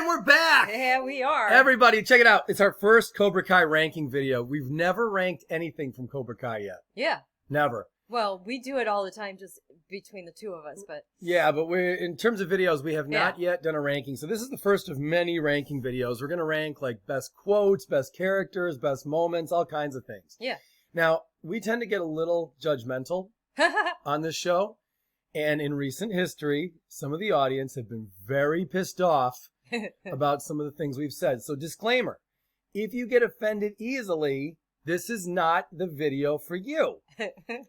we're back! Yeah, we are. Everybody, check it out. It's our first Cobra Kai ranking video. We've never ranked anything from Cobra Kai yet. Yeah. Never. Well, we do it all the time just between the two of us, but... Yeah, but in terms of videos, we have not yet done a ranking. So this is the first of many ranking videos. We're going to rank like best quotes, best characters, best moments, all kinds of things. Yeah. Now, we tend to get a little judgmental on this show. And in recent history, some of the audience have been very pissed off about some of the things we've said. So disclaimer, if you get offended easily, this is not the video for you.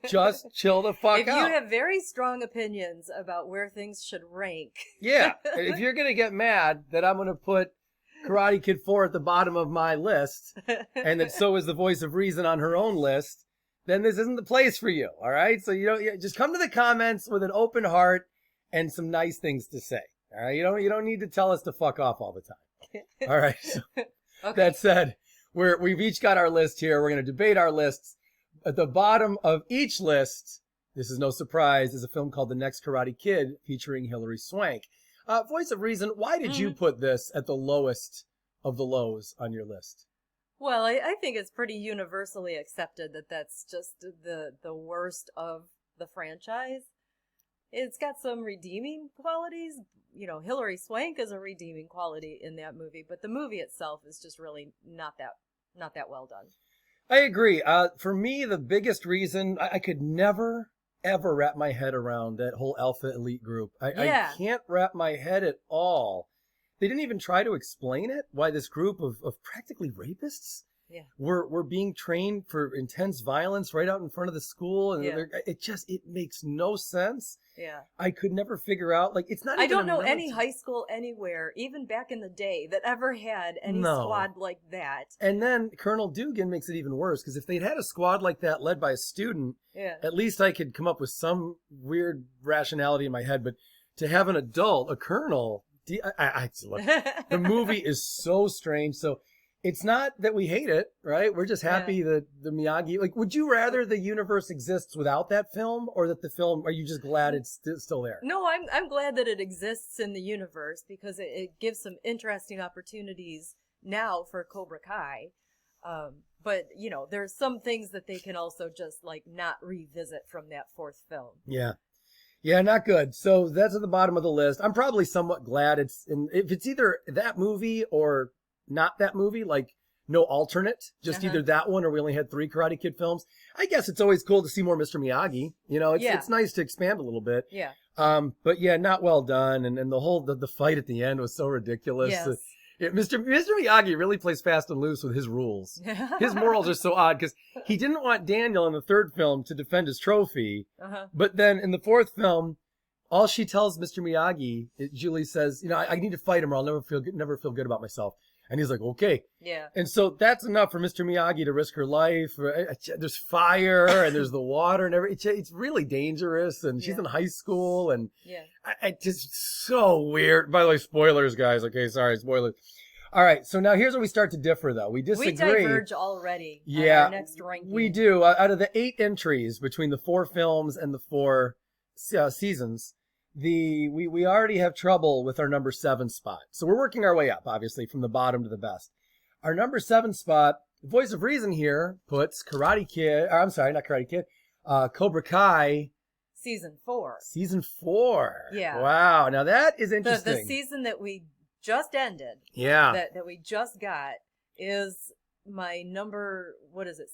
Just chill the fuck out. If you have very strong opinions about where things should rank. Yeah. If you're going to get mad that I'm going to put Karate Kid 4 at the bottom of my list, and that so is the Voice of Reason on her own list, then this isn't the place for you, all right? So just come to the comments with an open heart and some nice things to say, all right? You don't need to tell us to fuck off all the time, all right? So, okay. That said, we've each got our list here. We're going to debate our lists. At the bottom of each list, this is no surprise, is a film called The Next Karate Kid featuring Hilary Swank. Voice of Reason, why did you put this at the lowest of the lows on your list? Well, I think it's pretty universally accepted that that's just the worst of the franchise. It's got some redeeming qualities. You know, Hilary Swank is a redeeming quality in that movie, but the movie itself is just really not that well done. I agree. For me, the biggest reason, I could never, ever wrap my head around that whole Alpha Elite group. I can't wrap my head at all. They didn't even try to explain it, why this group of practically rapists were being trained for intense violence right out in front of the school. And it makes no sense. Yeah. I could never figure out, like, it's not even I don't know any high school anywhere, even back in the day, that ever had any squad like that. And then Colonel Dugan makes it even worse, because if they'd had a squad like that led by a student, at least I could come up with some weird rationality in my head. But to have an adult, a colonel... Look, the movie is so strange. So it's not that we hate it, right? We're just happy that the Miyagi, like, would you rather the universe exists without that film, or that the film, are you just glad it's still there? No, I'm glad that it exists in the universe, because it gives some interesting opportunities now for Cobra Kai. But, you know, there's some things that they can also just, like, not revisit from that fourth film. Yeah. Yeah, not good. So that's at the bottom of the list. I'm probably somewhat glad if it's either that movie or not that movie, like no alternate, just either that one or we only had 3 Karate Kid films. I guess it's always cool to see more Mr. Miyagi. You know, it's nice to expand a little bit. Yeah. But yeah, not well done. And the whole, the fight at the end was so ridiculous. Yes. Mr. Miyagi really plays fast and loose with his rules. His morals are so odd, because he didn't want Daniel in the 3rd film to defend his trophy. But then in the 4th film, all she tells Mr. Miyagi, Julie says, you know, I need to fight him or I'll never feel good about myself. And he's like, okay. Yeah. And so that's enough for Mr. Miyagi to risk her life. There's fire and there's the water and everything. It's really dangerous. And she's in high school. And it's just so weird. By the way, spoilers, guys. Okay, sorry, spoilers. All right, so now here's where we start to differ, though. We disagree. We diverge already on our next ranking. We do. Out of the 8 entries between the 4 films and the 4 seasons, we already have trouble with our number 7 spot. So we're working our way up, obviously, from the bottom to the best. Our number 7 spot, the Voice of Reason here puts Cobra Kai Season 4. Season 4. Yeah. Wow. Now that is interesting. The season that we just ended. Yeah. That we just got is my number,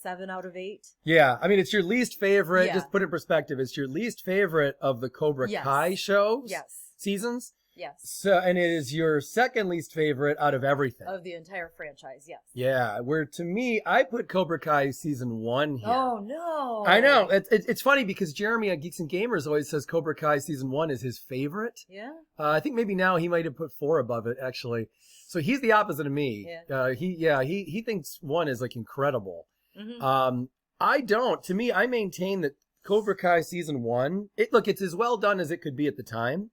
7 out of 8? Yeah. I mean, it's your least favorite. Just put it in perspective. It's your least favorite of the Cobra Kai shows. Yes. Seasons. Yes. So, and it is your second least favorite out of everything. Of the entire franchise, yes. Yeah. Where, to me, I put Cobra Kai Season 1 here. Oh, no. I know. It's funny because Jeremy on Geeks and Gamers always says Cobra Kai Season 1 is his favorite. Yeah. I think maybe now he might have put 4 above it, actually. So he's the opposite of me. Yeah. He thinks 1 is, like, incredible. Mm-hmm. I don't. To me, I maintain that Cobra Kai Season 1, it's as well done as it could be at the time.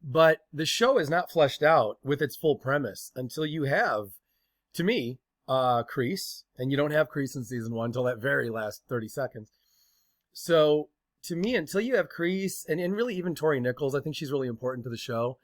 But the show is not fleshed out with its full premise until you have, to me, Kreese. And you don't have Kreese in Season 1 until that very last 30 seconds. So to me, until you have Kreese and really even Tori Nichols, I think she's really important to the show.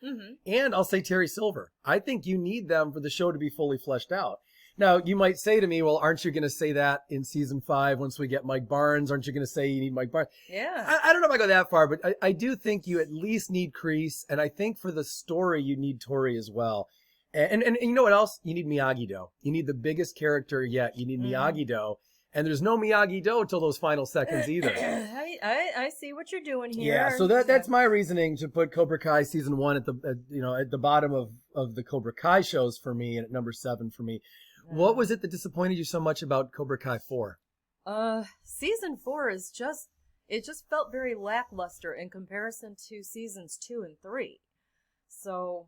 And I'll say Terry Silver. I think you need them for the show to be fully fleshed out. Now, you might say to me, well, aren't you going to say that in season 5 once we get Mike Barnes? Aren't you going to say you need Mike Barnes? Yeah. I don't know if I go that far, but I do think you at least need Kreese. And I think for the story, you need Tori as well. And you know what else? You need Miyagi-Do. You need the biggest character yet. You need Miyagi-Do. And there's no Miyagi-Do till those final seconds either. I see what you're doing here. Yeah, so that's my reasoning to put Cobra Kai season 1 at the bottom of the Cobra Kai shows for me, and at number 7 for me. What was it that disappointed you so much about Cobra Kai 4? Season 4 is just felt very lackluster in comparison to seasons 2 and 3. So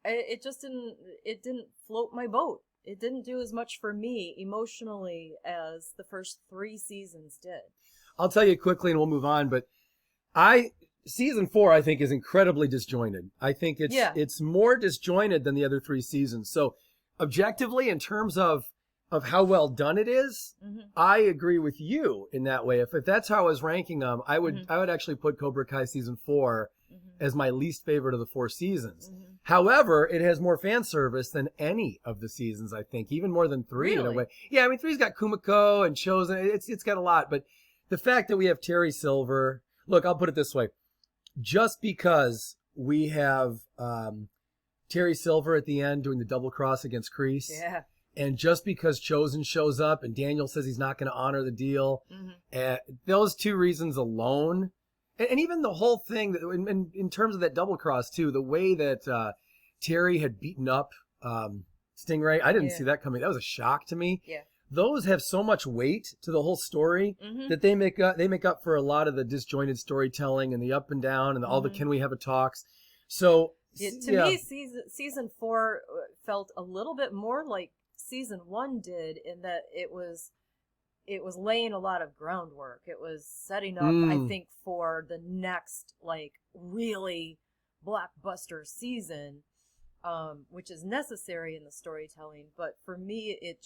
it didn't float my boat. It didn't do as much for me emotionally as the first 3 seasons did. I'll tell you quickly and we'll move on, but season 4 I think is incredibly disjointed. I think it's more disjointed than the other 3 seasons. So objectively, in terms of how well done it is, I agree with you in that way. If that's how I was ranking them, I would actually put Cobra Kai season 4 as my least favorite of the 4 seasons. However, it has more fan service than any of the seasons, I think, even more than 3 in a way. Yeah, I mean, 3's got Kumiko and Chosen. It's got a lot, but the fact that we have Terry Silver, look, I'll put it this way. Just because we have Terry Silver at the end doing the double cross against Kreese, and just because Chosen shows up and Daniel says he's not going to honor the deal, those 2 reasons alone, and even the whole thing, in terms of that double cross too, the way that Terry had beaten up Stingray, I didn't see that coming. That was a shock to me. Yeah. Those have so much weight to the whole story that they make up for a lot of the disjointed storytelling and the up and down and all the can we have a talks. So to me, season 4 felt a little bit more like season 1 did, in that it was laying a lot of groundwork. It was setting up, I think, for the next really blockbuster season, which is necessary in the storytelling. But for me, it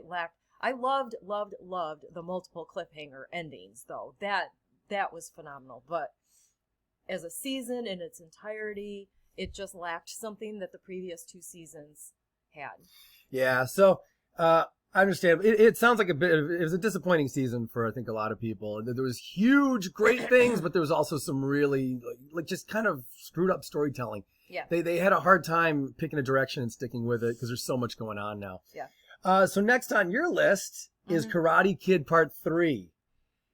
lacked. I loved the multiple cliffhanger endings, though. That was phenomenal. But as a season in its entirety, it just lacked something that the previous 2 seasons had. Yeah, so I understand. It sounds like it was a disappointing season for, I think, a lot of people. There was huge, great things, but there was also some really, just kind of screwed up storytelling. Yeah. They had a hard time picking a direction and sticking with it because there's so much going on now. Yeah. So next on your list is Karate Kid Part 3.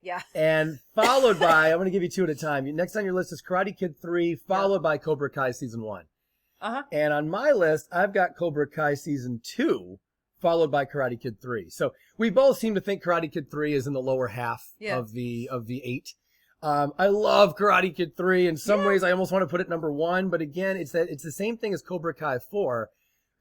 Yeah. And followed by, I'm going to give you 2 at a time. Next on your list is Karate Kid 3, followed by Cobra Kai Season 1. And on my list, I've got Cobra Kai Season 2, followed by Karate Kid 3. So we both seem to think Karate Kid 3 is in the lower half of the 8. I love Karate Kid 3. In some ways, I almost want to put it number 1. But again, it's the same thing as Cobra Kai 4.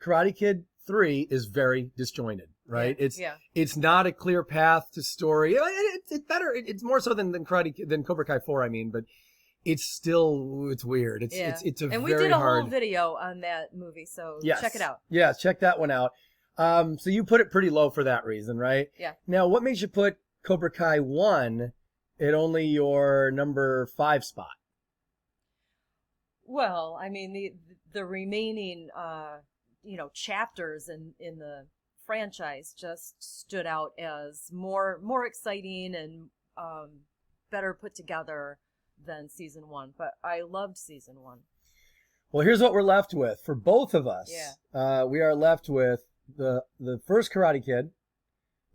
Karate Kid 3 is very disjointed, right? It's not a clear path to story. It's better. It's more so than Cobra Kai 4. I mean, but it's weird. It's a and we very did a hard whole video on that movie, so check it out. Yeah, check that one out. So you put it pretty low for that reason, right? Yeah. Now, what made you put Cobra Kai 1 at only your number 5 spot? Well, I mean, the remaining chapters in the franchise just stood out as more exciting and better put together than season 1. But I loved season 1. Well, here's what we're left with for both of us. Yeah. We are left with the first Karate Kid,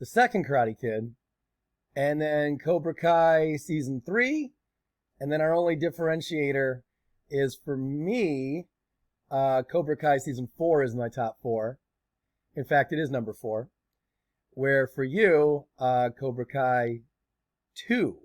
the second Karate Kid, and then Cobra Kai Season 3, and then our only differentiator is, for me, Cobra Kai Season 4 is my top 4. In fact, it is number 4. Where for you, Cobra Kai 2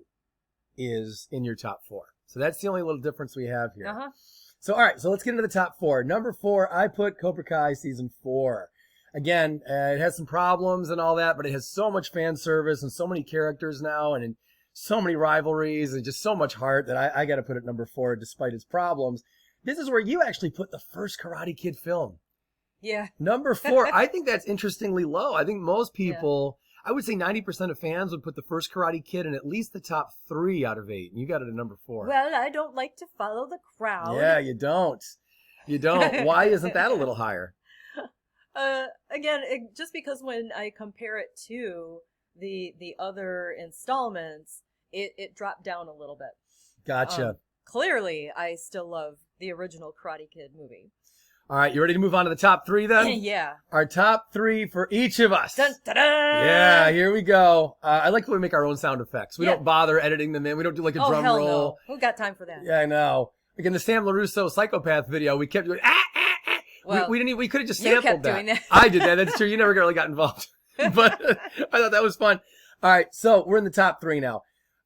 is in your top 4. So that's the only little difference we have here. So, all right, so let's get into the top 4. Number 4, I put Cobra Kai Season 4. Again, it has some problems and all that, but it has so much fan service and so many characters now and so many rivalries and just so much heart that I got to put it number 4 despite its problems. This is where you actually put the first Karate Kid film. Yeah. Number 4, I think that's interestingly low. I think most people, I would say 90% of fans would put the first Karate Kid in at least the top 3 out of 8. And you got it at number 4. Well, I don't like to follow the crowd. Yeah, you don't. You don't. Why isn't that a little higher? Again, just because when I compare it to the other installments, it dropped down a little bit. Gotcha. Clearly, I still love the original Karate Kid movie. All right, you ready to move on to the top 3 then? Yeah. Our top 3 for each of us. Dun, da, da! Yeah, here we go. I like that we make our own sound effects. We Yeah. don't bother editing them in. We don't do like a drum hell roll. No. Who got time for that? Yeah, I know. Like in the Sam LaRusso Psychopath video, we kept doing Well, we could have just you sampled kept that. doing that. I did that. That's true. You never really got involved. But I thought that was fun. All right, so we're in the top 3 now.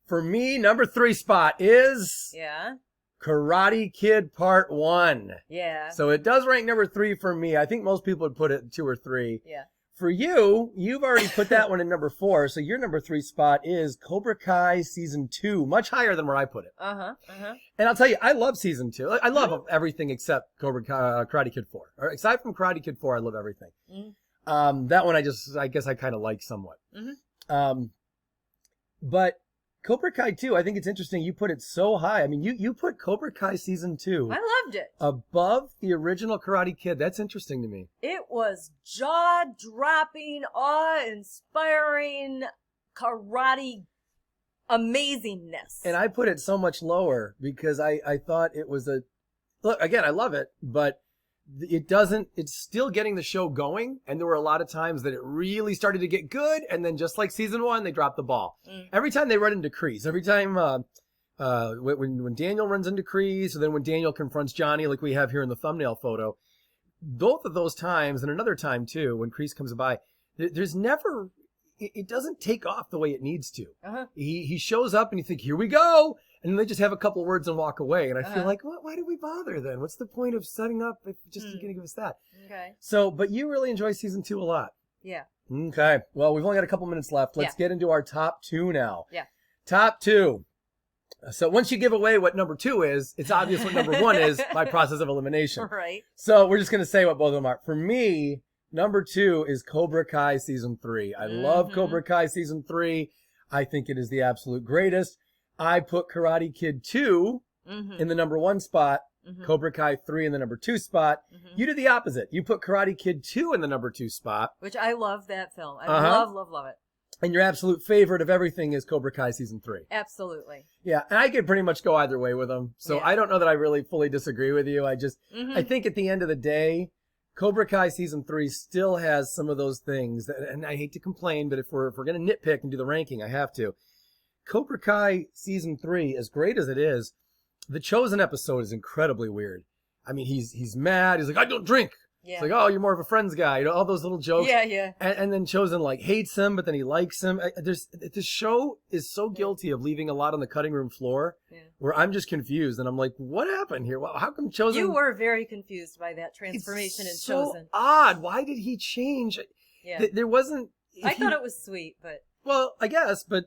For me, number 3 spot is Yeah. Karate Kid Part 1. Yeah. So it does rank number 3 for me. I think most people would put it 2 or 3. Yeah. For you, you've already put that one in number 4. So your number 3 spot is Cobra Kai Season 2, much higher than where I put it. And I'll tell you, I love Season 2. I love everything except Karate Kid 4. Or aside from Karate Kid 4, I love everything. That one I guess I kind of like somewhat. But Cobra Kai 2, I think it's interesting. You put it so high. I mean, you put Cobra Kai Season 2 I loved it. above the original Karate Kid. That's interesting to me. It was jaw-dropping, awe-inspiring karate amazingness. And I put it so much lower because I thought it was look, again, I love it, but it's still getting the show going. And there were a lot of times that it really started to get good. And then just like Season 1, they dropped the ball. Every time they run into Kreese, every time, when Daniel runs into Kreese, or then when Daniel confronts Johnny, like we have here in the thumbnail photo, both of those times, and another time too, when Kreese comes by, there's never, it doesn't take off the way it needs to. He shows up and you think, here we go. And then they just have a couple words and walk away. And I feel like, why did we bother then? What's the point of setting up if just going to give us that? Okay. So, but you really enjoy Season 2 a lot. Yeah. Okay. Well, we've only got a couple minutes left. Let's get into our top 2 now. Yeah. Top 2. So once you give away what number 2 is, it's obvious what number 1 is by process of elimination. Right. So we're just going to say what both of them are. For me, number 2 is Cobra Kai Season 3. I love Cobra Kai Season 3. I think it is the absolute greatest. I put Karate Kid 2 in the number 1 spot, Cobra Kai 3 in the number 2 spot. You did the opposite. You put Karate Kid 2 in the number 2 spot. Which I love that film. I love it. And your absolute favorite of everything is Cobra Kai Season 3. Absolutely. Yeah, and I could pretty much go either way with them. So I don't know that I really fully disagree with you. I just, I think at the end of the day, Cobra Kai Season 3 still has some of those things. That, and I hate to complain, but if we're going to nitpick and do the ranking, I have to. Cobra Kai Season 3, as great as it is, the Chosen episode is incredibly weird. I mean, he's mad. He's like, I don't drink. Yeah. It's like, oh, you're more of a friends guy. You know, all those little jokes. Yeah. And then Chosen, like, hates him, but then he likes him. This show is so guilty of leaving a lot on the cutting room floor where I'm just confused. And I'm like, what happened here? How come Chosen... You were very confused by that transformation in Chosen. So odd. Why did he change? Yeah. There wasn't... I thought it was sweet, but... Well, I guess, but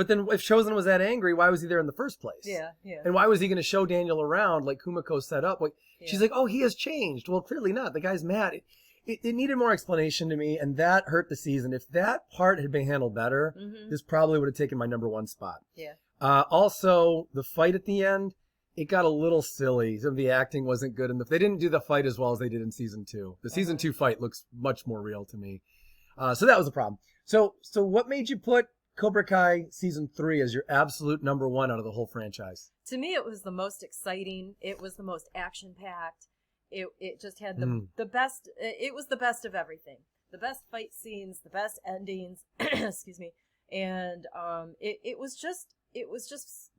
then if Chosen was that angry, why was he there in the first place? Yeah. And why was he going to show Daniel around like Kumiko set up? Like she's like, oh, he has changed. Well, clearly not. The guy's mad. It needed more explanation to me, and that hurt the season. If that part had been handled better, this probably would have taken my number 1 spot. Yeah. Also, the fight at the end, it got a little silly. Some of the acting wasn't good, and they didn't do the fight as well as they did in Season 2. The Season 2 fight looks much more real to me. So that was a problem. So what made you put Cobra Kai Season 3 as your absolute number 1 out of the whole franchise? To me, it was the most exciting. It was the most action-packed. It just had the best. It was the best of everything. The best fight scenes, the best endings. Excuse me. And it was just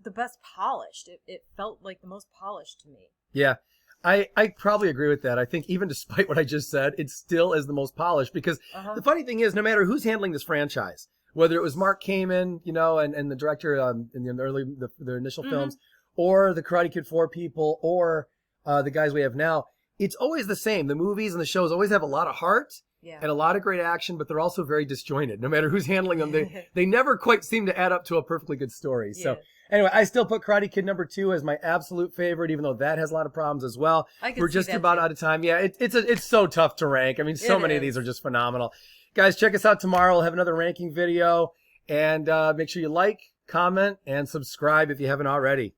the best polished. It felt like the most polished to me. Yeah. I probably agree with that. I think even despite what I just said, it still is the most polished because the funny thing is, no matter who's handling this franchise, whether it was Mark Kamen, you know, and the director in the initial films, or the Karate Kid 4 people, or the guys we have now, it's always the same. The movies and the shows always have a lot of heart and a lot of great action, but they're also very disjointed. No matter who's handling them, they never quite seem to add up to a perfectly good story. So anyway, I still put Karate Kid number 2 as my absolute favorite, even though that has a lot of problems as well. We're just about out of time. Yeah, it's so tough to rank. I mean, so many of these are just phenomenal. Guys, check us out tomorrow. We'll have another ranking video. And make sure you like, comment, and subscribe if you haven't already.